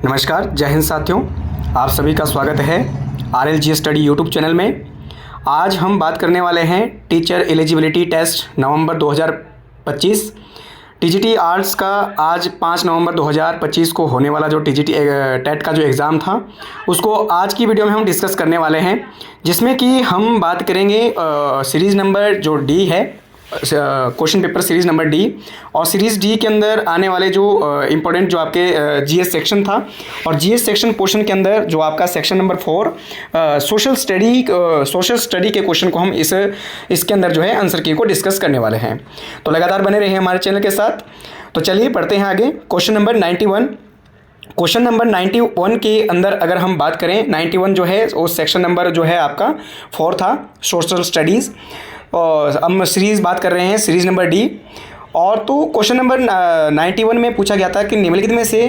नमस्कार, जय हिंद साथियों। आप सभी का स्वागत है RLG स्टडी यूट्यूब चैनल में। आज हम बात करने वाले हैं टीचर एलिजिबिलिटी टेस्ट नवंबर 2025। TGT आर्ट्स का आज 5 नवंबर 2025 को होने वाला जो TGT टेट का जो एग्ज़ाम था उसको आज की वीडियो में हम डिस्कस करने वाले हैं, जिसमें कि हम बात करेंगे सीरीज़ नंबर जो D है, question paper series number D, और सीरीज़ D के अंदर आने वाले जो इम्पोर्टेंट जो आपके GS सेक्शन था, और GS सेक्शन पोर्शन के अंदर जो आपका सेक्शन नंबर 4 सोशल स्टडी के क्वेश्चन को हम इसके अंदर जो है आंसर की को डिस्कस करने वाले हैं। तो लगातार बने रहिए हमारे चैनल के साथ। तो चलिए पढ़ते हैं आगे। Question number 91। क्वेश्चन नंबर 91 के अंदर अगर हम बात करें, 91 जो है वो सेक्शन नंबर जो है आपका 4 था, सोशल स्टडीज़, और हम सीरीज़ बात कर रहे हैं सीरीज़ नंबर D। और तो क्वेश्चन नंबर 91 में पूछा गया था कि निम्नलिखित में से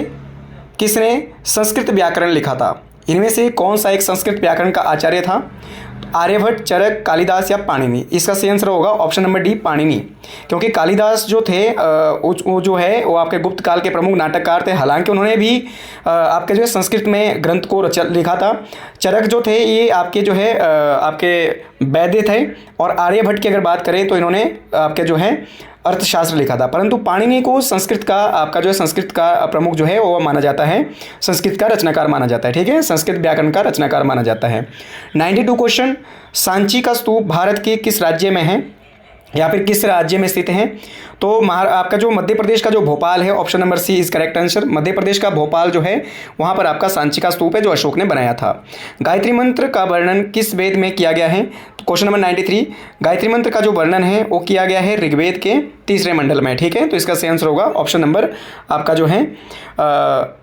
किसने संस्कृत व्याकरण लिखा था। इनमें से कौन सा एक संस्कृत व्याकरण का आचार्य था? आर्यभट्ट, चरक, कालिदास या पाणिनि। इसका सही आंसर होगा ऑप्शन नंबर D, पाणिनि। क्योंकि कालिदास जो थे वो जो है वो आपके गुप्त काल के प्रमुख नाटककार थे। हालांकि उन्होंने भी आपके जो है संस्कृत में ग्रंथ को लिखा था। चरक जो थे ये आपके जो है आपके वैद्य थे। और आर्यभट्ट की अगर बात करें तो इन्होंने आपके जो है अर्थशास्त्र लिखा था। परंतु पाणिनि को संस्कृत का आपका जो है संस्कृत का प्रमुख जो है वो माना जाता है, संस्कृत का रचनाकार माना जाता है। ठीक है, संस्कृत व्याकरण का रचनाकार माना जाता है। 92 क्वेश्चन, सांची का स्तूप भारत के किस राज्य में है या फिर किस राज्य में स्थित है? तो आपका जो मध्य प्रदेश का जो भोपाल है, option number C is correct answer. Madhya Pradesh का भोपाल जो है वहाँ पर आपका सांची का स्तूप है जो अशोक ने बनाया था। गायत्री मंत्र का वर्णन किस वेद में किया गया है? तो क्वेश्चन नंबर 93, गायत्री मंत्र का जो वर्णन है वो किया गया है ऋग्वेद के 3रे मंडल में। ठीक है, तो इसका सही आंसर होगा ऑप्शन नंबर आपका जो है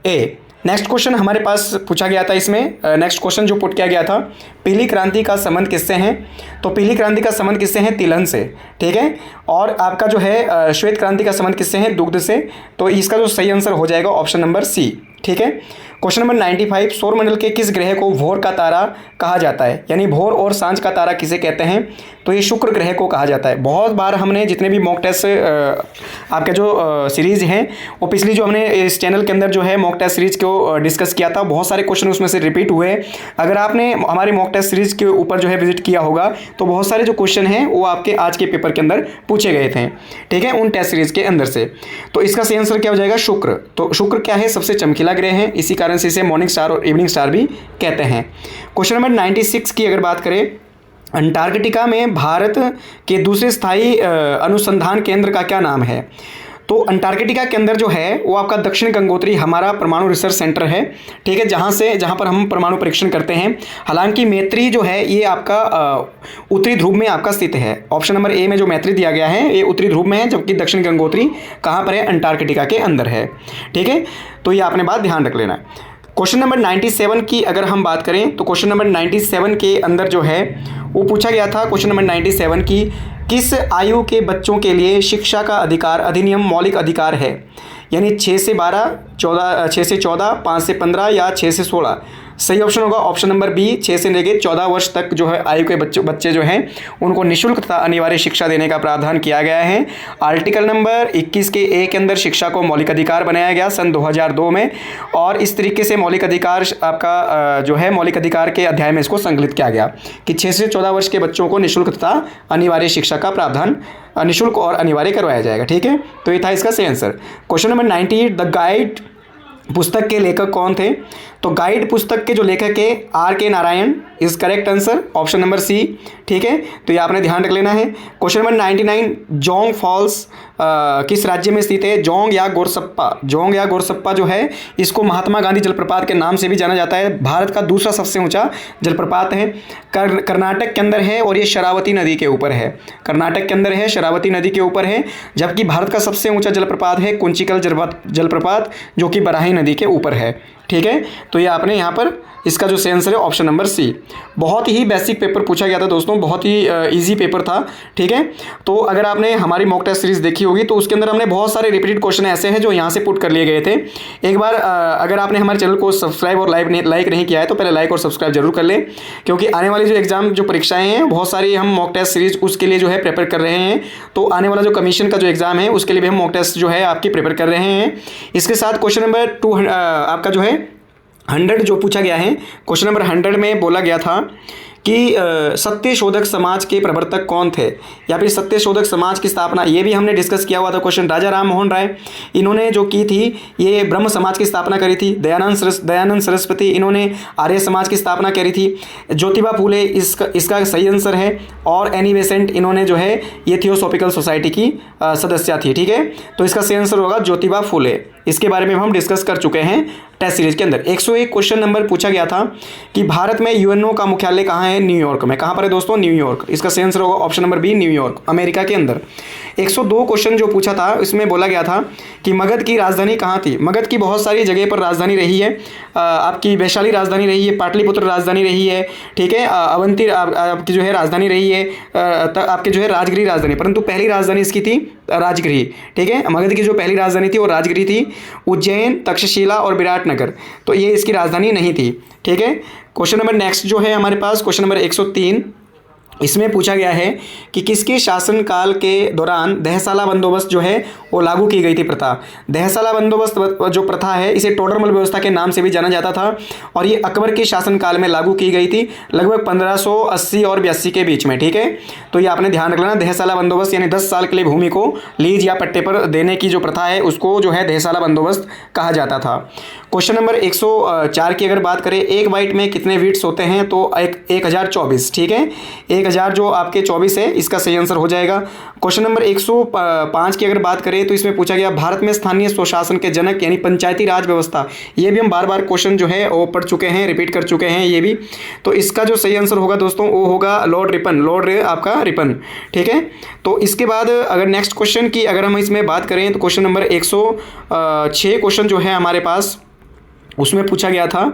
A। नेक्स्ट क्वेश्चन हमारे पास पूछा गया था। इसमें नेक्स्ट क्वेश्चन जो पुट किया गया था, पीली क्रांति का संबंध किससे है? तो पीली क्रांति का संबंध किससे है? तिलहन से। ठीक है, और आपका जो है श्वेत क्रांति का संबंध किससे है? दुग्ध से। तो इसका जो सही आंसर हो जाएगा ऑप्शन नंबर C। ठीक है, क्वेश्चन नंबर 95, सौरमंडल के किस ग्रह को भोर का तारा कहा जाता है? यानी भोर और सांझ का तारा किसे कहते हैं? तो ये शुक्र ग्रह को कहा जाता है। बहुत बार हमने जितने भी मॉक टेस्ट आपके जो सीरीज़ हैं वो पिछली जो हमने इस चैनल के अंदर जो है मॉक टेस्ट सीरीज़ को डिस्कस किया था, बहुत सारे क्वेश्चन उसमें से रिपीट हुए। अगर आपने हमारी मॉक टेस्ट सीरीज़ के ऊपर जो है विजिट किया होगा तो बहुत सारे जो क्वेश्चन हैं वो आपके आज के पेपर के अंदर पूछे गए थे। ठीक है, उन टेस्ट सीरीज़ के अंदर से। तो इसका सही आंसर क्या हो जाएगा? शुक्र। तो शुक्र क्या है? सबसे चमकीला ग्रह है, इसी कारण से इसे मॉर्निंग स्टार और इवनिंग स्टार भी कहते हैं। क्वेश्चन नंबर 96 की अगर बात करें, अंटार्कटिका में भारत के दूसरे स्थायी अनुसंधान केंद्र का क्या नाम है? तो अंटार्कटिका के अंदर जो है वो आपका दक्षिण गंगोत्री हमारा परमाणु रिसर्च सेंटर है। ठीक है, जहाँ पर हम परमाणु परीक्षण करते हैं। हालांकि मैत्री जो है ये आपका उत्तरी ध्रुव में आपका स्थित है। ऑप्शन नंबर A में जो मैत्री दिया गया है ये उत्तरी ध्रुव में है, जबकि दक्षिण गंगोत्री कहाँ पर है? अंटार्कटिका के अंदर है। ठीक है, तो ये आपने बात ध्यान रख लेना है। क्वेश्चन नंबर 97 की अगर हम बात करें तो क्वेश्चन नंबर 97 के अंदर जो है वो पूछा गया था, क्वेश्चन नंबर 97 की, किस आयु के बच्चों के लिए शिक्षा का अधिकार अधिनियम मौलिक अधिकार है? यानी 6 से 12, 6 से 14, 5 से 15 या 6 से 16। सही ऑप्शन होगा ऑप्शन नंबर B, 6 से लेकर 14 वर्ष तक जो है आयु के बच्चे जो हैं उनको निःशुल्क तथा अनिवार्य शिक्षा देने का प्रावधान किया गया है। आर्टिकल नंबर 21 के A के अंदर शिक्षा को मौलिक अधिकार बनाया गया सन 2002 में, और इस तरीके से मौलिक अधिकार आपका जो है मौलिक अधिकार के अध्याय में इसको संकलित किया गया कि 6 से 14 वर्ष के बच्चों को निःशुल्क तथा अनिवार्य शिक्षा का प्रावधान निःशुल्क और अनिवार्य करवाया जाएगा। ठीक है, तो ये था इसका सही answer. Question number 98, the guide पुस्तक के लेखक कौन थे? तो गाइड पुस्तक के जो लेखक है R.K. Narayan is correct answer, option number C। ठीक है, तो ये आपने ध्यान रख लेना है। क्वेश्चन नंबर 99, जोंग फॉल्स किस राज्य में स्थित है? जोंग या गोरसप्पा जो है इसको महात्मा गांधी जलप्रपात के नाम से भी जाना जाता है। भारत का दूसरा सबसे ऊंचा जलप्रपात है, कर्नाटक के अंदर है, और ये शरावती नदी के ऊपर है। कर्नाटक के अंदर है, शरावती नदी के ऊपर है। जबकि भारत का सबसे ऊंचा जलप्रपात है कुंचिकल जलप्रपात, जो कि बराही नदी के ऊपर है। ठीक है, तो ये आपने यहाँ पर इसका जो सही आंसर है ऑप्शन नंबर C। बहुत ही बेसिक पेपर पूछा गया था दोस्तों, बहुत ही इजी पेपर था। ठीक है, तो अगर आपने हमारी मॉक टेस्ट सीरीज देखी होगी तो उसके अंदर हमने बहुत सारे रिपीटेड क्वेश्चन ऐसे हैं जो यहाँ से पुट कर लिए गए थे। एक बार अगर आपने हमारे चैनल को सब्सक्राइब और लाइक नहीं किया है तो पहले लाइक और सब्सक्राइब जरूर कर लें, क्योंकि आने वाली जो एग्जाम जो परीक्षाएं हैं बहुत सारी हम मॉक टेस्ट सीरीज उसके लिए जो है प्रिपेयर कर रहे हैं। तो आने वाला जो कमीशन का जो एग्जाम है उसके लिए भी हम मॉक टेस्ट जो है आपकी प्रिपेयर कर रहे हैं। इसके साथ क्वेश्चन नंबर 2 आपका जो है 100 जो पूछा गया है, क्वेश्चन नंबर 100 में बोला गया था कि सत्यशोधक समाज के प्रवर्तक कौन थे, या फिर सत्यशोधक समाज की स्थापना, ये भी हमने डिस्कस किया हुआ था क्वेश्चन। राजा राम मोहन राय, इन्होंने जो की थी ये ब्रह्म समाज की स्थापना करी थी। दयानंद सरस्वती, इन्होंने आर्य समाज की स्थापना करी थी। ज्योतिबा फूले इसका सही आंसर है। और एनी बेसेंट, इन्होंने जो है ये थियोसॉफिकल सोसाइटी की सदस्य थी, ठीक है। तो इसका सही आंसर होगा ज्योतिबा फूले। इसके बारे में हम डिस्कस कर चुके हैं टेस्ट सीरीज के अंदर। 101 क्वेश्चन नंबर पूछा गया था कि भारत में यूएनओ का मुख्यालय कहाँ है? न्यूयॉर्क में। कहाँ पर है दोस्तों? न्यूयॉर्क। इसका सही आंसर होगा option number B, New York, America के अंदर। 102 क्वेश्चन जो पूछा था इसमें बोला गया था कि मगध की राजधानी कहाँ थी? मगध की बहुत सारी जगह पर राजधानी रही है। आपकी वैशाली राजधानी रही है, पाटलिपुत्र राजधानी रही है, ठीक है, अवंती आपकी जो है राजधानी रही है, आपकी जो है राजगिरी राजधानी, परंतु पहली राजधानी इसकी थी राजगिरी, ठीक है। मगध की जो पहली राजधानी थी वो राजगिरी थी। उज्जैन, तक्षशिला और विराटनगर, तो ये इसकी राजधानी नहीं थी, ठीक है। क्वेश्चन नंबर नेक्स्ट जो है हमारे पास क्वेश्चन नंबर 103, इसमें पूछा गया है कि किसके शासनकाल के दौरान दहसाला बंदोबस्त जो है वो लागू की गई थी प्रथा। दहसाला बंदोबस्त जो प्रथा है इसे टोडरमल व्यवस्था के नाम से भी जाना जाता था, और ये अकबर के शासनकाल में लागू की गई थी लगभग 1580 और 82 के बीच में, ठीक है। तो ये आपने ध्यान रख लेना, दहसाला बंदोबस्त यानी 10 साल के लिए भूमि को लीज या पट्टे पर देने की जो प्रथा है उसको जो है दहसाला बंदोबस्त कहा जाता था। क्वेश्चन नंबर 104 की अगर बात करें, एक बाइट में कितने वीट्स होते हैं? तो 1024, ठीक है। 1000 जो आपके 24 है, इसका सही आंसर हो जाएगा। क्वेश्चन नंबर 105 की अगर बात करें तो इसमें पूछा गया भारत में स्थानीय स्वशासन के जनक यानी पंचायती राज व्यवस्था। ये भी हम बार बार क्वेश्चन जो है वो पढ़ चुके हैं, रिपीट कर चुके हैं ये भी। तो इसका जो सही आंसर होगा दोस्तों वो होगा लॉर्ड रिपन, आपका रिपन, ठीक है। तो इसके बाद अगर नेक्स्ट क्वेश्चन की अगर हम इसमें बात करें तो क्वेश्चन नंबर 106 क्वेश्चन जो है हमारे पास, उसमें पूछा गया था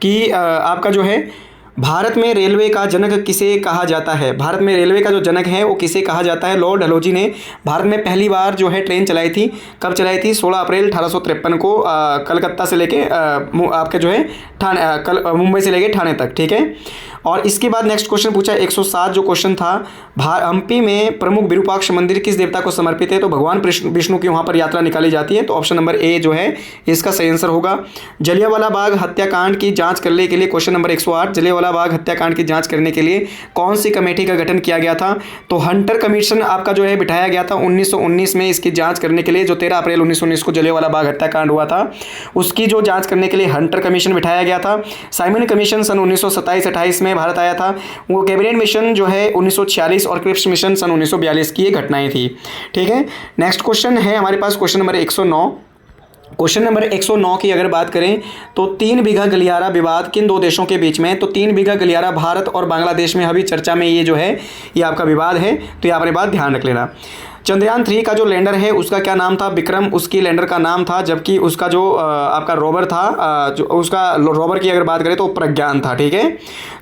कि आपका जो है भारत में रेलवे का जनक किसे कहा जाता है? भारत में रेलवे का जो जनक है वो किसे कहा जाता है? लॉर्ड डलहौजी ने भारत में पहली बार जो है ट्रेन चलाई थी। कब चलाई थी? 16 अप्रैल 1853 को कलकत्ता से लेके आपके जो है मुंबई से लेके ठाणे तक, ठीक है। और इसके बाद नेक्स्ट क्वेश्चन पूछा 107 जो क्वेश्चन था, हम्पी में प्रमुख विरूपाक्ष मंदिर किस देवता को समर्पित है? तो भगवान विष्णु की वहाँ पर यात्रा निकाली जाती है। तो ऑप्शन नंबर ए जो है इसका सही आंसर होगा। जलियांवाला बाग हत्याकांड की जांच करने के लिए क्वेश्चन नंबर 108, जलियांवाला बाग हत्याकांड की जांच करने के लिए कौन सी कमेटी का गठन किया गया था? तो हंटर कमीशन आपका जो है बिठाया गया था 1919 में इसकी जांच करने के लिए। जो 13 अप्रैल 1919 को जलियांवाला बाग हत्याकांड हुआ था उसकी जो जांच करने के लिए हंटर कमीशन बिठाया गया था। साइमन कमीशन सन 1927-28 में भारत आया था। वो कैबिनेट मिशन जो है 1946 और क्रिप्स मिशन सन 1942 की ये घटनाएं थी, ठीक है। नेक्स्ट क्वेश्चन है हमारे पास क्वेश्चन नंबर 109। क्वेश्चन नंबर 109 की अगर बात करें तो 3 बीघा गलियारा विवाद किन दो देशों के बीच में है? तो 3 बीघा गलियारा भारत और बांग्लादेश में अभी चर्चा में ये जो है ये आपका विवाद है। तो ये आपने बात ध्यान रख लेना। चंद्रयान 3 का जो लैंडर है उसका क्या नाम था? विक्रम उसकी लैंडर का नाम था, जबकि उसका जो आपका रोवर था जो उसका रोवर की अगर बात करें तो प्रज्ञान था, ठीक है।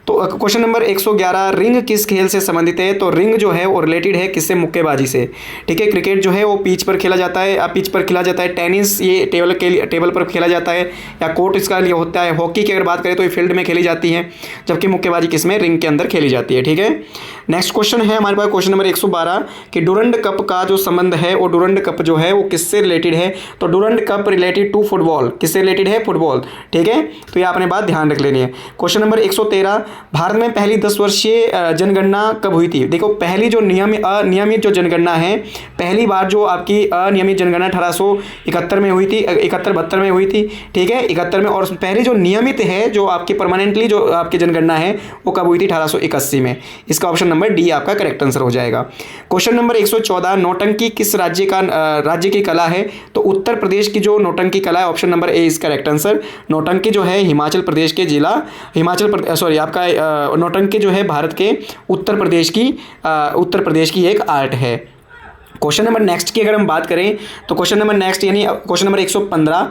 तो क्वेश्चन नंबर 111, रिंग किस खेल से संबंधित है? तो रिंग जो है वो रिलेटेड है किससे? मुक्केबाजी से, ठीक है। क्रिकेट जो है वो पिच पर खेला जाता है, पिच पर खेला जाता है। टेनिस ये टेबल पर खेला जाता है या कोर्ट इसका लिए होता है। हॉकी की अगर बात करें तो ये फील्ड में खेली जाती है, जबकि मुक्केबाजी किस में? रिंग के अंदर खेली जाती है, ठीक है। नेक्स्ट क्वेश्चन है हमारे पास क्वेश्चन नंबर 112 कि डुरंड कप का जो संबंध है वो डुरंड कप जो है वो किससे रिलेटेड है? तो Durand cup related to football, किससे रिलेटेड है? फुटबॉल, ठीक है। तो ये आपने बात ध्यान रख लेनी है। क्वेश्चन नंबर 113, भारत में पहली 10 वर्षीय जनगणना कब हुई थी? देखो पहली जो अनियमित जो जनगणना है, पहली बार जो आपकी अनियमित जनगणना 1871 में हुई थी, 71-72 में हुई थी, ठीक है, 71 में। और पहली जो नियमित है जो आपकी परमानेंटली जो आपकी जनगणना है वो कब हुई थी? 1881 में। इसका ऑप्शन नंबर डी आपका करेक्ट आंसर हो जाएगा। क्वेश्चन नंबर 114, नौटंकी किस राज्य की कला है? तो उत्तर प्रदेश की जो नौटंकी कला है, option number A is correct answer. नौटंकी जो है हिमाचल प्रदेश के जिला आपका नौटंकी जो है भारत के उत्तर प्रदेश की एक आर्ट है। क्वेश्चन नंबर नेक्स्ट की अगर हम बात करें तो क्वेश्चन नंबर नेक्स्ट यानी क्वेश्चन नंबर 115,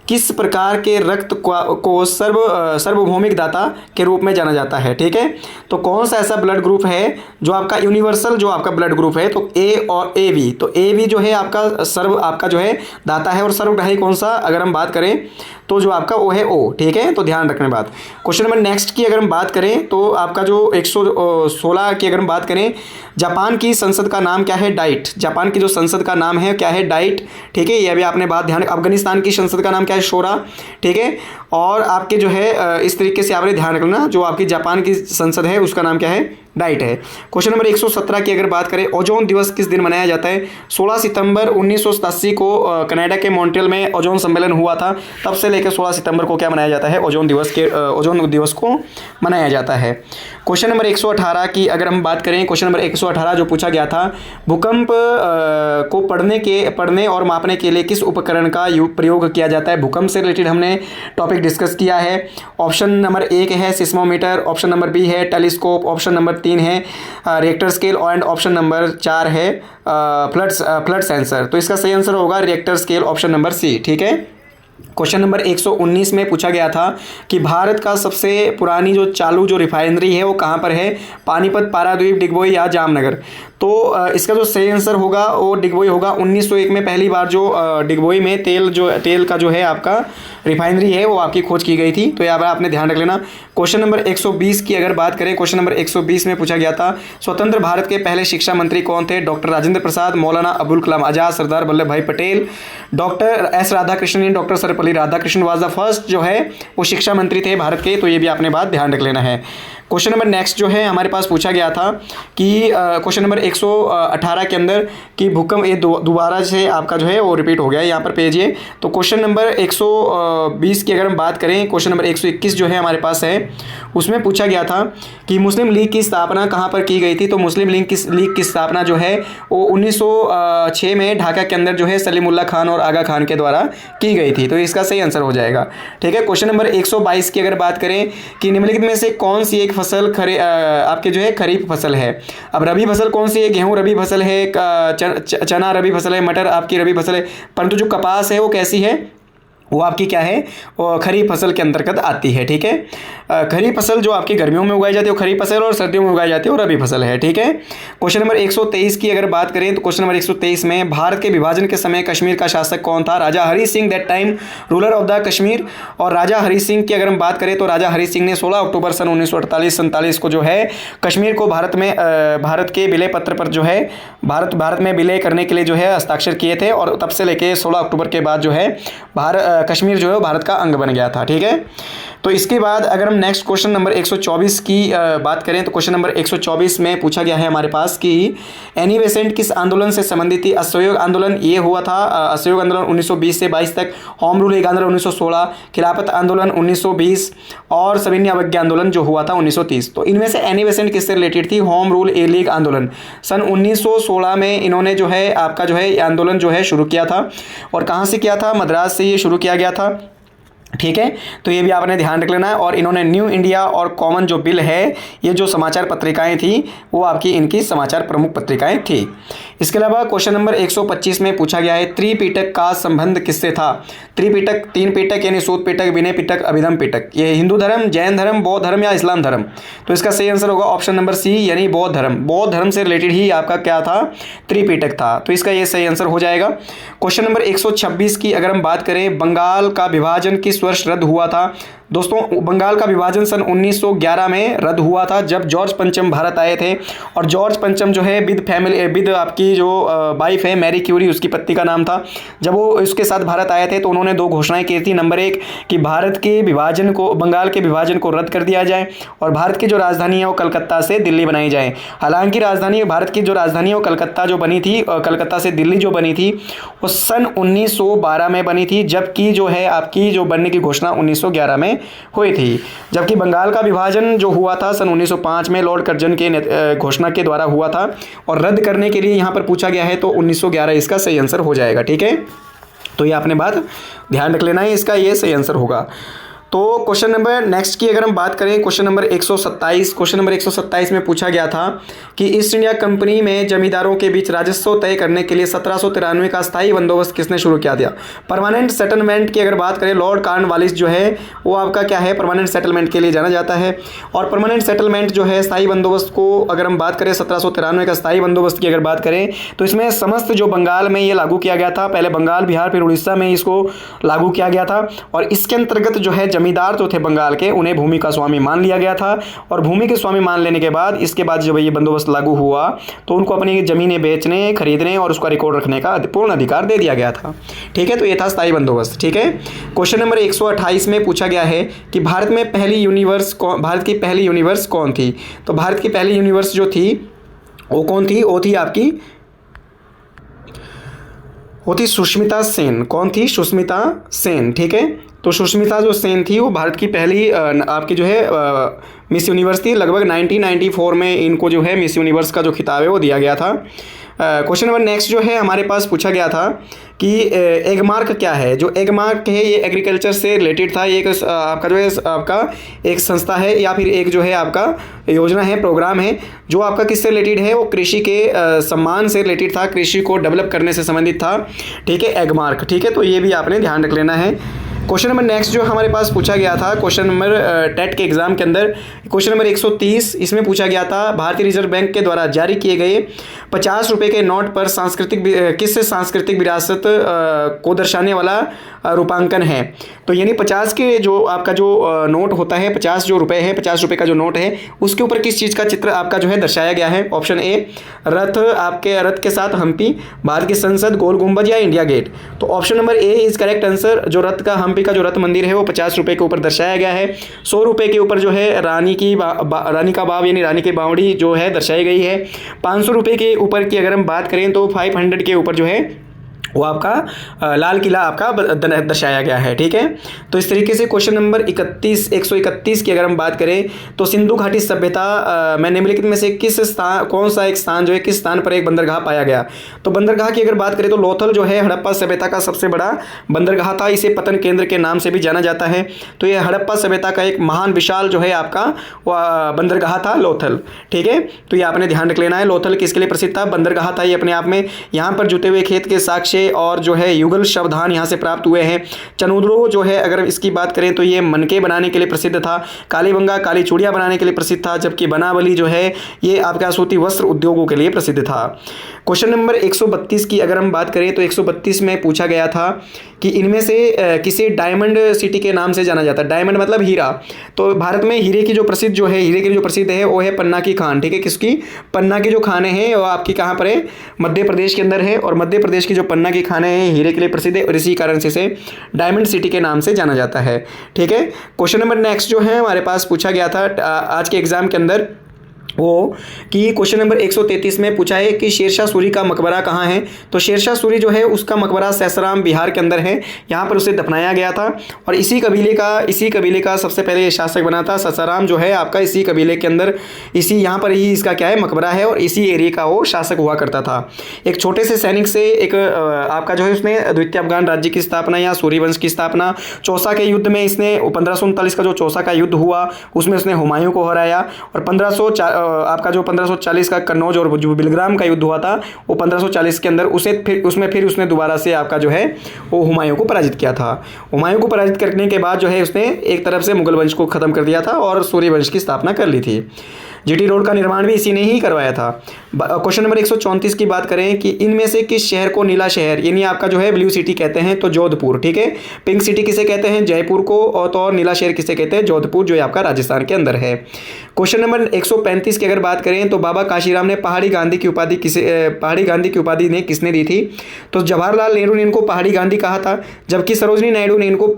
किस प्रकार के रक्त को सार्वभौमिक दाता के रूप में जाना जाता है? ठीक है, तो कौन सा ऐसा ब्लड ग्रुप है जो आपका यूनिवर्सल जो आपका ब्लड ग्रुप है? तो ए और ए बी। तो ए बी जो है आपका जो है दाता है, और सर्वग्राही कौन सा अगर हम बात करें तो जो आपका वो है ओ। ठीक है, तो ध्यान रखने बात। क्वेश्चन नंबर नेक्स्ट की अगर हम बात करें तो आपका जो 116 की अगर हम बात करें, जापान की संसद का नाम क्या है? डाइट। जापान की जो संसद का नाम है क्या है? डाइट। ठीक है, ये अभी आपने बात ध्यान। अफगानिस्तान की संसद का नाम क्या क्या है, शोरा। ठीक है, और आपके जो है इस तरीके से आपने ध्यान रखना, जो आपकी जापान की संसद है उसका नाम क्या है, डाइट है। क्वेश्चन नंबर 117 की अगर बात करें, ओजोन दिवस किस दिन मनाया जाता है? 16 सितंबर 1987 को कनाडा के मॉन्ट्रियल में ओजोन सम्मेलन हुआ था, तब से लेकर 16 सितंबर को क्या मनाया जाता है, ओजोन दिवस को मनाया जाता है। क्वेश्चन नंबर 118 की अगर हम बात करें, क्वेश्चन नंबर 118 जो पूछा गया था, भूकंप को पढ़ने और मापने के लिए किस उपकरण का प्रयोग किया जाता है? भूकंप से रिलेटेड हमने टॉपिक डिस्कस किया है। ऑप्शन नंबर 1 है सिस्मोमीटर, ऑप्शन नंबर बी है टेलीस्कोप, ऑप्शन नंबर 3 है Richter scale, and option number 4 है फ्लड सेंसर। तो इसका सही आंसर होगा Richter scale, option number C. ठीक है, क्वेश्चन नंबर 119 में पूछा गया था कि भारत का सबसे पुरानी जो चालू जो रिफाइनरी है वो कहाँ पर है? पानीपत, पारादीप, डिगबोई या जामनगर। तो इसका जो सही आंसर होगा वो डिगबोई होगा। 1901 में पहली बार जो डिगबोई में तेल का जो है आपका रिफाइनरी है वो आपकी खोज की गई थी। तो यहाँ पर आपने ध्यान रख लेना। क्वेश्चन नंबर 120 की अगर बात करें, क्वेश्चन नंबर 120 में पूछा गया था, स्वतंत्र भारत के पहले शिक्षा मंत्री कौन थे? डॉक्टर राजेंद्र प्रसाद, मौलाना अबुल कलाम आज़ाद, सरदार वल्लभ भाई Patel, doctor S Radhakrishnan, doctor Sarvepalli Radhakrishnan was the first जो है वो शिक्षा मंत्री थे भारत के। तो ये भी आपने बात ध्यान रख लेना है। क्वेश्चन नंबर नेक्स्ट जो है हमारे पास पूछा गया था कि क्वेश्चन नंबर 118 के अंदर कि भूकंप ये दोबारा से आपका जो है वो रिपीट हो गया है, यहाँ पर पेजिए। तो क्वेश्चन नंबर 120 की अगर हम बात करें, क्वेश्चन नंबर 121 जो है हमारे पास है, उसमें पूछा गया था कि मुस्लिम लीग की स्थापना कहाँ पर की गई थी? तो मुस्लिम लीग की स्थापना जो है वो 1906 में ढाका के अंदर जो है सलीमुल्लाह खान और आगा खान के द्वारा की गई थी। तो इसका सही आंसर हो जाएगा। ठीक है, क्वेश्चन नंबर 122 की अगर बात करें कि निम्नलिखित में से कौन सी एक फसल आपके जो है खरीफ फसल है? अब रबी फसल कौन सी है? गेहूं रबी फसल है, चना रबी फसल है, मटर आपकी रबी फसल है, परंतु जो कपास है वो कैसी है? वो आपकी क्या है, वो खरीफ फसल के अंतर्गत आती है। ठीक है, खरीफ फसल जो आपकी गर्मियों में उगाई जाती है वो खरीफ फसल, और सर्दियों में उगाई जाती है वो रबी फसल है। ठीक है, क्वेश्चन नंबर 123 की अगर बात करें तो क्वेश्चन नंबर 123 में भारत के विभाजन के समय कश्मीर का शासक कौन था? Raja Hari Singh, that time ruler of the Kashmir. और राजा हरि सिंह की अगर हम बात करें तो राजा हरि सिंह ने 16 अक्टूबर सन 1948-47 को जो है कश्मीर को भारत के विलय पत्र पर जो है भारत में विलय करने के लिए जो है हस्ताक्षर किए थे, और तब से लेके 16 अक्टूबर के बाद जो है कश्मीर जो है भारत का अंग बन गया था। ठीक है, तो इसके बाद अगर हम नेक्स्ट क्वेश्चन नंबर 124 की बात करें तो क्वेश्चन नंबर 124 में पूछा गया है हमारे पास कि एनी बेसेंट किस आंदोलन से संबंधित थी? असहयोग आंदोलन ये हुआ था, असहयोग आंदोलन 1920 से 22 तक, होम रूल एक आंदोलन 1916, खिलाफत आंदोलन 1920 और सविनय अवज्ञा आंदोलन जो हुआ था 1930। तो इनमें से एनी बेसेंट किससे रिलेटेड थी? होम रूल ए लीग आंदोलन। सन 1916 में इन्होंने जो है आपका जो है आंदोलन जो है शुरू किया था, और कहाँ से किया था? मद्रास से ये शुरू किया गया था। ठीक है, तो ये भी आपने ध्यान रख लेना है। और इन्होंने न्यू इंडिया और कॉमन जो बिल है, ये जो समाचार पत्रिकाएं थी वो आपकी इनकी समाचार प्रमुख पत्रिकाएं थी। इसके अलावा क्वेश्चन नंबर 125 में पूछा गया है त्रिपिटक का संबंध किससे था? त्रिपिटक, तीन पिटक यानी सूत पिटक, विनय पिटक, अभिधम पिटक, ये हिंदू धर्म, जैन धर्म, बौद्ध धर्म या इस्लाम धर्म। तो इसका सही आंसर होगा ऑप्शन नंबर सी यानी बौद्ध धर्म। बौद्ध धर्म से रिलेटेड ही आपका क्या था? त्रिपिटक था। तो इसका ये सही आंसर हो जाएगा। क्वेश्चन नंबर 126 की अगर हम बात करें, बंगाल का विभाजन किस वर्ष रद्द हुआ था? दोस्तों, बंगाल का विभाजन सन 1911 में रद्द हुआ था, जब जॉर्ज पंचम भारत आए थे। और जॉर्ज पंचम जो है विद आपकी जो वाइफ है मैरी क्यूरी, उसकी पत्नी का नाम था। जब वो उसके साथ भारत आए थे तो उन्होंने दो घोषणाएं की थी। नंबर 1 कि भारत के विभाजन को, बंगाल के विभाजन को रद्द कर दिया जाए, और भारत की जो राजधानी है वो कलकत्ता से दिल्ली बनाई जाए। हालांकि राजधानी, भारत की जो राजधानी है वो कलकत्ता जो बनी थी, कलकत्ता से दिल्ली जो बनी थी वो सन 1912 में बनी थी, जबकि जो है आपकी जो बनने की घोषणा 1911 में हुई थी। जबकि बंगाल का विभाजन जो हुआ था सन 1905 में लॉर्ड कर्जन के घोषणा के द्वारा हुआ था, और रद्द करने के लिए यहाँ पर पूछा गया है तो 1911 इसका सही आंसर हो जाएगा। ठीक है, तो ये आपने बात ध्यान रख लेना है, इसका ये सही आंसर होगा। तो क्वेश्चन नंबर नेक्स्ट की अगर हम बात करें, क्वेश्चन नंबर 127, क्वेश्चन नंबर 127 में पूछा गया था कि ईस्ट इंडिया कंपनी में जमींदारों के बीच राजस्व तय करने के लिए 1793 का स्थायी बंदोबस्त किसने शुरू किया था? परमानेंट सेटलमेंट की अगर बात करें, लॉर्ड कॉर्नवालिस जो है वो आपका क्या है, परमानेंट सेटलमेंट के लिए जाना जाता है। और परमानेंट सेटलमेंट जो है स्थायी बंदोबस्त को अगर हम बात करें, 1793 का स्थायी बंदोबस्त की अगर बात करें तो इसमें समस्त जो बंगाल में ये लागू किया गया था, पहले बंगाल, बिहार, फिर उड़ीसा में इसको लागू किया गया था। और इसके अंतर्गत जो है जमींदार जो थे बंगाल के, उन्हें भूमि का स्वामी मान लिया गया था। और भूमि के स्वामी मान लेने के बाद इसके बाद जब ये बंदोबस्त लागू हुआ तो उनको अपनी ज़मीनें बेचने, खरीदने और उसका रिकॉर्ड रखने का पूर्ण अधिकार दे दिया गया था। ठीक है, तो ये था स्थायी बंदोबस्त। ठीक है, क्वेश्चन नंबर 128 में पूछा गया है कि भारत की पहली यूनिवर्स कौन थी। तो भारत की पहली यूनिवर्स जो थी वो कौन थी? वो थी आपकी, वो थी सुष्मिता सेन। कौन थी? सुष्मिता सेन। ठीक है, तो सुष्मिता जो सेन थी वो भारत की पहली आपकी जो है मिस यूनिवर्स थी। लगभग 1994 में इनको जो है मिस यूनिवर्स का जो खिताब है वो दिया गया था। क्वेश्चन नंबर नेक्स्ट जो है हमारे पास पूछा गया था कि एगमार्क क्या है। जो एगमार्क है ये एग्रीकल्चर से रिलेटेड था। ये एक आपका जो है आपका एक संस्था है या फिर एक जो है आपका योजना है, प्रोग्राम है, जो आपका किससे रिलेटेड है? वो कृषि के सम्मान से रिलेटेड था, कृषि को डेवलप करने से संबंधित था। ठीक है, एगमार्क। ठीक है, तो ये भी आपने ध्यान रख लेना है। क्वेश्चन नंबर नेक्स्ट जो हमारे पास पूछा गया था क्वेश्चन नंबर टेट के एग्जाम के अंदर, क्वेश्चन नंबर 130, इसमें पूछा गया था भारतीय रिजर्व बैंक के द्वारा जारी किए गए 50 रुपये के नोट पर किस सांस्कृतिक विरासत को दर्शाने वाला रूपांकन है। तो यानी 50 के जो आपका जो नोट होता है, 50 जो रुपये है, 50 रुपये का जो नोट है उसके ऊपर किस चीज़ का चित्र आपका जो है दर्शाया गया है? ऑप्शन ए रथ, आपके रथ के साथ हम्पी, भारत की संसद, गोल गुंबद या इंडिया गेट। तो option number A is correct answer. जो रथ का हम्पी का जो रथ मंदिर है वो 50 रुपये के ऊपर दर्शाया गया है। 100 रुपये के ऊपर जो है रानी का बाव यानी रानी की बावड़ी जो है दर्शाई गई है। 500 रुपये के ऊपर की अगर हम बात करें तो 500 के ऊपर जो है वो आपका लाल किला आपका दर्शाया गया है। ठीक है, तो इस तरीके से क्वेश्चन नंबर 131 की अगर हम बात करें तो सिंधु घाटी सभ्यता में निम्नलिखित में से कौन सा एक स्थान जो है, किस स्थान पर एक बंदरगाह पाया गया? तो बंदरगाह की अगर बात करें तो लोथल जो है हड़प्पा सभ्यता का सबसे बड़ा बंदरगाह था। इसे पतन केंद्र के नाम से भी जाना जाता है। तो ये हड़प्पा सभ्यता का एक महान विशाल जो है आपका बंदरगाह था लोथल। ठीक है, तो ये आपने ध्यान रख लेना है। लोथल किसके लिए प्रसिद्ध था? बंदरगाह था ये अपने आप में। यहाँ पर जुटे हुए खेत के साक्ष्य और जो है युगल शब्दान यहाँ से प्राप्त हुए हैं। चनूद्रो जो है अगर इसकी बात करें तो ये मनके बनाने के लिए प्रसिद्ध था। कालीबंगा काली चूड़ियाँ बनाने के लिए प्रसिद्ध था, जबकि बनावली जो है ये आपका सूती वस्त्र उद्योगों के लिए प्रसिद्ध था। क्वेश्चन नंबर 132 की अगर हम बात करें तो 132 में पूछा गया था कि इनमें से किसे डायमंड सिटी के नाम से जाना जाता है। डायमंड मतलब हीरा। तो भारत में हीरे की जो प्रसिद्ध जो है, हीरे की जो प्रसिद्ध है वो है पन्ना की खान। ठीक है, किसकी? पन्ना की जो खानें हैं वो आपकी कहाँ पर है? मध्य प्रदेश के अंदर है। और मध्य प्रदेश की जो पन्ना की खानें हैं हीरे के लिए प्रसिद्ध है और इसी कारण से इसे डायमंड सिटी के नाम से जाना जाता है। ठीक है, क्वेश्चन नंबर नेक्स्ट जो है हमारे पास पूछा गया था आज के एग्जाम के अंदर वो कि क्वेश्चन नंबर 133 में पूछा है कि शेरशाह सूरी का मकबरा कहाँ है। तो शेरशाह सूरी जो है उसका मकबरा सैसराम बिहार के अंदर है। यहाँ पर उसे दफनाया गया था और इसी कबीले का सबसे पहले ये शासक बना था। सैसराम जो है आपका इसी कबीले के अंदर, इसी यहाँ पर ही इसका क्या है मकबरा है और इसी एरिया का वो शासक हुआ करता था। एक छोटे से सैनिक से एक आपका जो है उसने द्वितीय अफगान राज्य की स्थापना या सूरी वंश की स्थापना, चौसा के युद्ध में इसने 1539 का जो चौसा का युद्ध हुआ उसमें उसने हुमायूं को हराया। और 1540 का कन्नौज और जो बिलग्राम का युद्ध हुआ था वो 1540 के अंदर उसमें फिर उसने दोबारा से आपका जो है वो हुमायूं को पराजित किया था। हुमायूं को पराजित करने के बाद जो है उसने एक तरफ से मुगल वंश को खत्म कर दिया था और सूर्य वंश की स्थापना कर ली थी। जीटी रोड का निर्माण भी इसी ने ही करवाया था। क्वेश्चन नंबर 134 की बात करें कि इनमें से किस शहर को नीला शहर यानी आपका जो है ब्लू सिटी कहते हैं? तो जोधपुर। ठीक है, पिंक सिटी किसे कहते हैं? जयपुर को। और नीला शहर किसे कहते हैं? जोधपुर, जो आपका राजस्थान के अंदर है। क्वेश्चन नंबर 135 की अगर बात करें तो बाबा काशीराम ने पहाड़ी गांधी की उपाधि किसने दी थी? तो जवाहरलाल नेहरू ने इनको पहाड़ी गांधी कहा था, जबकि सरोजनी नायडू ने इनको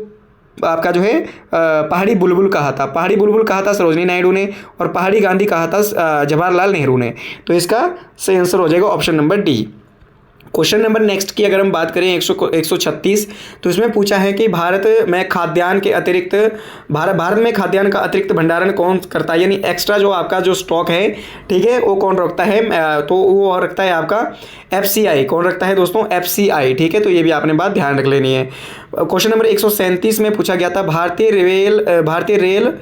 आपका जो है पहाड़ी बुलबुल कहा था। पहाड़ी बुलबुल कहा था सरोजनी नायडू ने और पहाड़ी गांधी कहा था जवाहरलाल नेहरू ने। तो इसका सही आंसर हो जाएगा option number D. Question number next की अगर हम बात करें 136 तो इसमें पूछा है कि भारत में खाद्यान्न का अतिरिक्त भंडारण कौन करता है, यानी एक्स्ट्रा जो आपका जो स्टॉक है, ठीक है, वो कौन रखता है? तो वो रखता है आपका FCI। कौन रखता है दोस्तों? FCI। ठीक है, तो ये भी आपने बात ध्यान रख लेनी है। क्वेश्चन नंबर 137 में पूछा गया था भारतीय रेल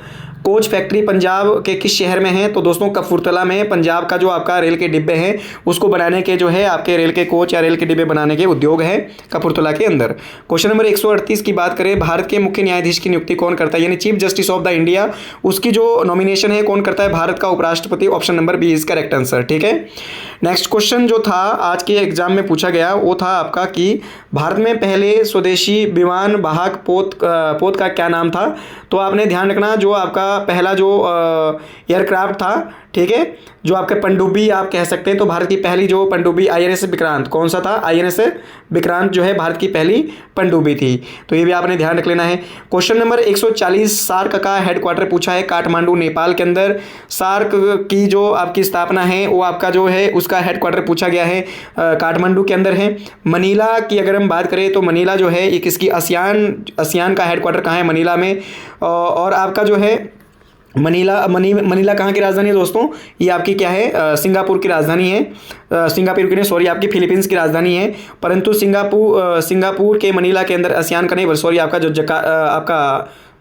कोच फैक्ट्री पंजाब के किस शहर में है? तो दोस्तों कपूरथला में पंजाब का जो आपका रेल के डिब्बे हैं उसको बनाने के जो है आपके रेल के कोच या रेल के डिब्बे बनाने के उद्योग है कपूरथला के अंदर। क्वेश्चन नंबर 138 की बात करें, भारत के मुख्य न्यायाधीश की नियुक्ति कौन करता है? यानी chief justice of the India, उसकी जो नॉमिनेशन है कौन करता है? भारत का उपराष्ट्रपति। Option number B is correct answer. ठीक है, नेक्स्ट क्वेश्चन जो था आज के एग्जाम में पूछा गया वो था आपका कि भारत में पहले स्वदेशी विमान वाहक पोत का क्या नाम था? तो आपने ध्यान रखना, जो आपका पहला जो एयरक्राफ्ट था, ठीक है, जो आपके पनडुब्बी आप कह सकते हैं, तो भारत की पहली जो पनडुब्बी INS विक्रांत, कौन सा था? INS विक्रांत जो है भारत की पहली पनडुब्बी थी। तो ये भी आपने ध्यान रख लेना है। क्वेश्चन नंबर 140, सार्क का हेडक्वार्टर पूछा है काठमांडू नेपाल के अंदर। सार्क की जो आपकी स्थापना है वो आपका जो है उसका हेडक्वार्टर पूछा गया है काठमांडू के अंदर है। मनीला की अगर हम बात करें तो मनीला जो है ये किसकी, आसियान का हेडक्वार्टर कहाँ है? मनीला में। और आपका जो है मनीला कहाँ की राजधानी है दोस्तों? ये आपकी क्या है? सिंगापुर की राजधानी है। सिंगापुर की नहीं, सॉरी, आपकी फिलीपींस की राजधानी है। परंतु सिंगापुर के मनीला के अंदर आसियान का नहीं, सॉरी, आपका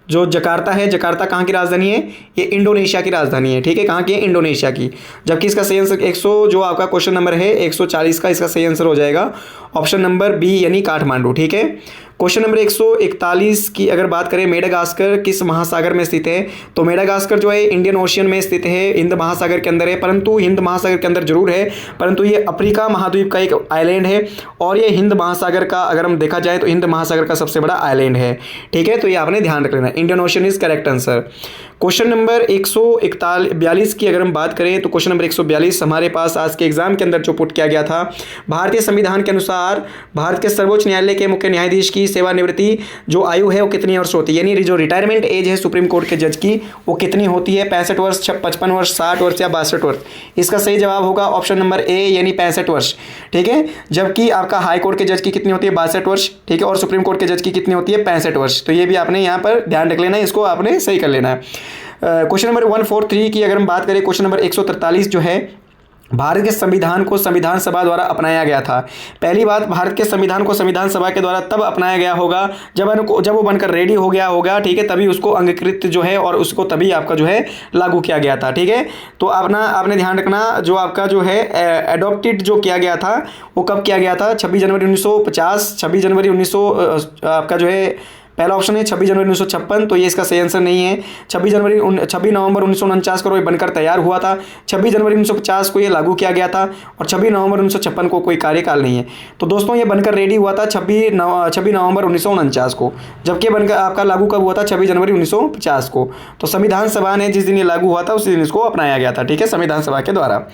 जो जकार्ता है, जकार्ता कहाँ की राजधानी है? ये इंडोनेशिया की राजधानी है। ठीक है, कहाँ की है? इंडोनेशिया की। जबकि इसका सही आंसर 100 जो आपका क्वेश्चन नंबर है 140 का इसका सही आंसर हो जाएगा ऑप्शन नंबर बी यानी काठमांडू। ठीक है, क्वेश्चन नंबर 141 की अगर बात करें, मेडागास्कर किस महासागर में स्थित है? तो मेडागास्कर जो है इंडियन ओशियन में स्थित है, हिंद महासागर के अंदर है, परंतु हिंद महासागर के अंदर जरूर है, परंतु ये अफ्रीका महाद्वीप का एक आइलैंड है और ये हिंद महासागर का अगर हम देखा जाए तो हिंद महासागर का सबसे बड़ा आइलैंड है। ठीक है, तो ये आपने ध्यान रख लेना, Indian ocean is correct answer. Question number 142 की अगर हम बात करें तो क्वेश्चन नंबर 142 हमारे पास आज के एग्जाम के अंदर जो पुट किया गया था, भारतीय संविधान के अनुसार भारत के सर्वोच्च न्यायालय के मुख्य न्यायाधीश की सेवानिवृत्ति जो आयु है वो कितनी वर्ष होती है? यानी जो रिटायरमेंट एज है सुप्रीम कोर्ट के जज की वो कितनी होती है? 65 वर्ष, 55 वर्ष, 60 वर्ष या 62 वर्ष? इसका सही जवाब होगा ऑप्शन नंबर ए यानी 65 वर्ष। ठीक है, जबकि आपका हाई कोर्ट के जज की कितनी होती है? 62 वर्ष। ठीक है, और सुप्रीम कोर्ट के जज की कितनी होती है? 65 वर्ष। तो ये भी आपने यहाँ पर ध्यान रख लेना है, इसको आपने सही कर लेना है। क्वेश्चन नंबर 143 की अगर हम बात करें, क्वेश्चन नंबर 143 जो है भारत के संविधान को संविधान सभा द्वारा अपनाया गया था। पहली बात, भारत के संविधान को संविधान सभा के द्वारा तब अपनाया गया होगा जब वो बनकर रेडी हो गया होगा। ठीक है, तभी उसको अंगीकृत जो है और उसको तभी आपका जो है लागू किया गया था। ठीक है, तो आपने ध्यान रखना, जो आपका जो है एडॉप्टेड जो किया गया था वो कब किया गया था? 26 जनवरी 1950, 26 जनवरी 1900 आपका जो है पहला ऑप्शन है 26 जनवरी 1956, तो ये इसका सही आंसर नहीं है। 26 नवंबर 1949 को ये बनकर तैयार हुआ था, 26 जनवरी 1950 को ये लागू किया गया था और 26 नवंबर 1956 को कोई कार्यकाल नहीं है। तो दोस्तों ये बनकर रेडी हुआ था 26 नवंबर 1949 को, जबकि बनकर आपका लागू कब हुआ था? 26 जनवरी 1950 को। तो संविधान सभा ने जिस दिन ये लागू हुआ था उसी दिन इसको अपनाया गया था। ठीक है, संविधान सभा के द्वारा।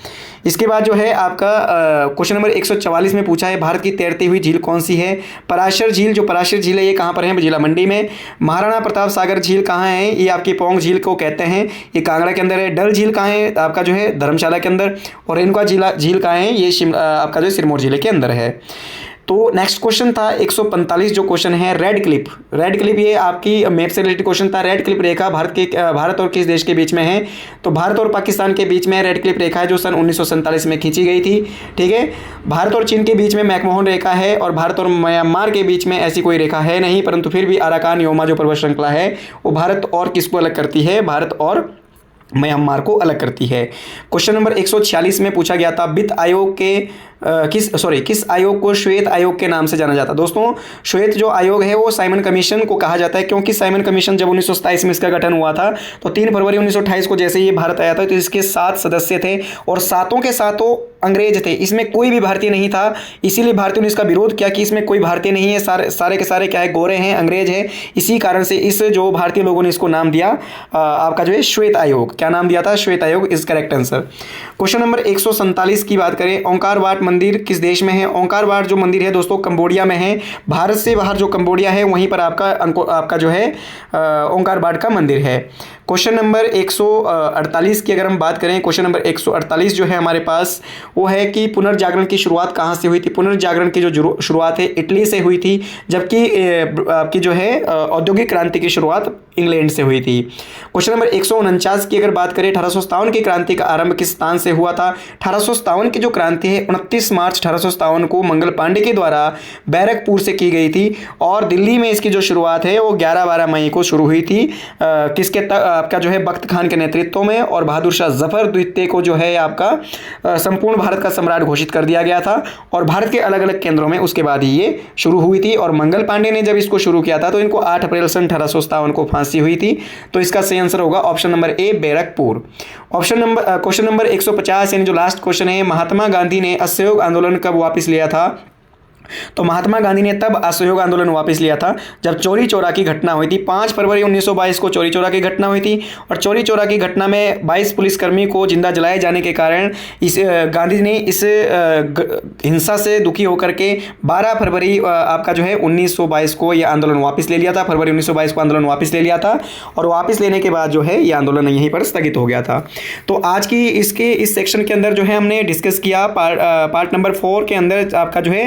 इसके बाद जो है आपका क्वेश्चन नंबर 144 में पूछा है, भारत की तैरती हुई झील कौन सी है? पराशर झील, जो पराशर झील है ये कहाँ पर है? जिला मंडी में। महाराणा प्रताप सागर झील कहाँ है? ये आपकी पोंग झील को कहते हैं, ये कांगड़ा के अंदर है। डल झील कहाँ है? आपका जो है धर्मशाला के अंदर। और रेणुका झील कहाँ है? ये आपका जो सिरमौर जिले के अंदर है। तो नेक्स्ट क्वेश्चन था 145 जो क्वेश्चन है, रेड क्लिप ये आपकी मैप से रिलेटेड क्वेश्चन था। रेड क्लिप रेखा भारत और किस देश के बीच में है? तो भारत और पाकिस्तान के बीच में रेड क्लिप रेखा है जो सन 1947 में खींची गई थी। ठीक है, भारत और चीन के बीच में मैकमोहन रेखा है और भारत और म्यांमार के बीच में ऐसी कोई रेखा है नहीं, परंतु फिर भी अराकान योमा जो पर्वत श्रृंखला है वो भारत और किसको अलग करती है? भारत और म्यांमार को अलग करती है। क्वेश्चन नंबर 146 में पूछा गया था, वित्त आयोग के किस आयोग को श्वेत आयोग के नाम से जाना जाता है? दोस्तों श्वेत जो आयोग है वो साइमन कमीशन को कहा जाता है, क्योंकि साइमन कमीशन जब 1927 में इसका गठन हुआ था तो 3 फरवरी 1928 को जैसे ये भारत आया था तो इसके 7 सदस्य थे और सातों के सातों अंग्रेज थे, इसमें कोई भी भारतीय नहीं था। इसीलिए भारतीयों ने इसका विरोध किया कि इसमें कोई भारतीय नहीं है, सारे के सारे क्या है? गोरे हैं, अंग्रेज हैं। इसी कारण से इस जो भारतीय लोगों ने इसको नाम दिया आपका जो है श्वेत आयोग। क्या नाम दिया था? श्वेत आयोग is correct answer. Question number 147 की बात करें, ओंकार वाट मंदिर किस देश में है? ओंकार वाट जो मंदिर है दोस्तों कंबोडिया में है। भारत से बाहर जो कंबोडिया है वहीं पर आपका जो है ओंकार वाट का मंदिर है। क्वेश्चन नंबर 148 की अगर हम बात करें, क्वेश्चन नंबर 148 जो है हमारे पास वो है कि पुनर्जागरण की शुरुआत कहाँ से हुई थी? पुनर्जागरण की जो शुरुआत है इटली से हुई थी, जबकि आपकी जो है औद्योगिक क्रांति की शुरुआत इंग्लैंड से हुई थी। क्वेश्चन नंबर 149 की अगर बात करें, 1857 की क्रांति का आरंभ किस स्थान से हुआ था? 1857 की जो क्रांति है 29 मार्च 1857 को मंगल पांडे के द्वारा बैरकपुर से की गई थी और दिल्ली में इसकी जो शुरुआत है वो 11-12 मई को शुरू हुई थी। किसके आपका जो है बख्त खान के नेतृत्व में, और बहादुर शाह जफर द्वितीय को जो है आपका संपूर्ण भारत का सम्राट घोषित कर दिया गया था और भारत के अलग अलग केंद्रों में उसके बाद ही ये शुरू हुई थी। और मंगल पांडे ने जब इसको शुरू किया था तो इनको 8 अप्रैल सन 1857 को फांसी हुई थी। तो इसका सही आंसर होगा option number A, Barrackpore. Question number 150 यानी जो लास्ट क्वेश्चन है, महात्मा गांधी ने असहयोग आंदोलन कब वापस लिया था? तो महात्मा गांधी ने तब असहयोग आंदोलन वापस लिया था जब चौरी चौरा की घटना हुई थी। 5 फरवरी 1922 को चौरी चौरा की घटना हुई थी और चौरी चौरा की घटना में 22 पुलिसकर्मी को जिंदा जलाए जाने के कारण गांधी ने इस हिंसा से दुखी होकर के 12 फरवरी आपका जो है 1922 को यह आंदोलन वापस ले लिया था। फरवरी 1922 को आंदोलन वापस ले लिया था और वापस लेने के बाद जो है यह आंदोलन यहीं पर स्थगित हो गया था। तो आज की इस सेक्शन के अंदर जो है हमने डिस्कस किया पार्ट नंबर 4 के अंदर आपका जो है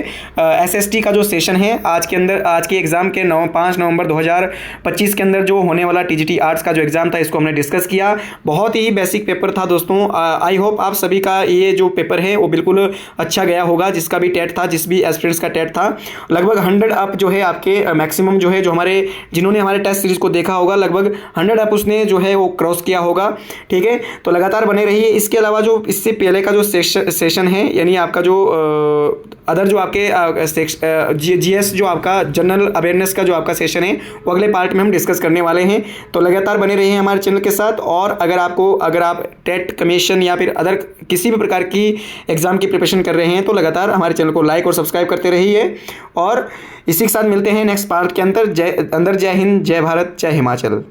एसएसटी का जो सेशन है आज के एग्जाम के 5 नवंबर 2025 के अंदर जो होने वाला टीजीटी आर्ट्स का जो एग्जाम था इसको हमने डिस्कस किया। बहुत ही बेसिक पेपर था दोस्तों। आई होप आप सभी का ये जो पेपर है वो बिल्कुल अच्छा गया होगा। जिसका भी टेट था, जिस भी एस्पिरेंट्स का टेट था, लगभग 100 अप जो है आपके मैक्सिमम जो है, जो जिन्होंने हमारे टेस्ट सीरीज को देखा होगा लगभग 100 अप उसने जो है वो क्रॉस किया होगा। ठीक है, तो लगातार बने रहिए। इसके अलावा जो इससे पहले का जो सेशन है यानी आपका जो अदर जो आपके जीएस जो आपका जनरल अवेयरनेस का जो आपका सेशन है वो अगले पार्ट में हम डिस्कस करने वाले हैं। तो लगातार बने रहिए हमारे चैनल के साथ। और अगर आप टेट कमीशन या फिर अदर किसी भी प्रकार की एग्जाम की प्रिपरेशन कर रहे हैं तो लगातार हमारे चैनल को लाइक और सब्सक्राइब करते रहिए। और इसी के साथ मिलते हैं नेक्स्ट पार्ट के अंदर। जय हिंद, जय भारत, जय हिमाचल।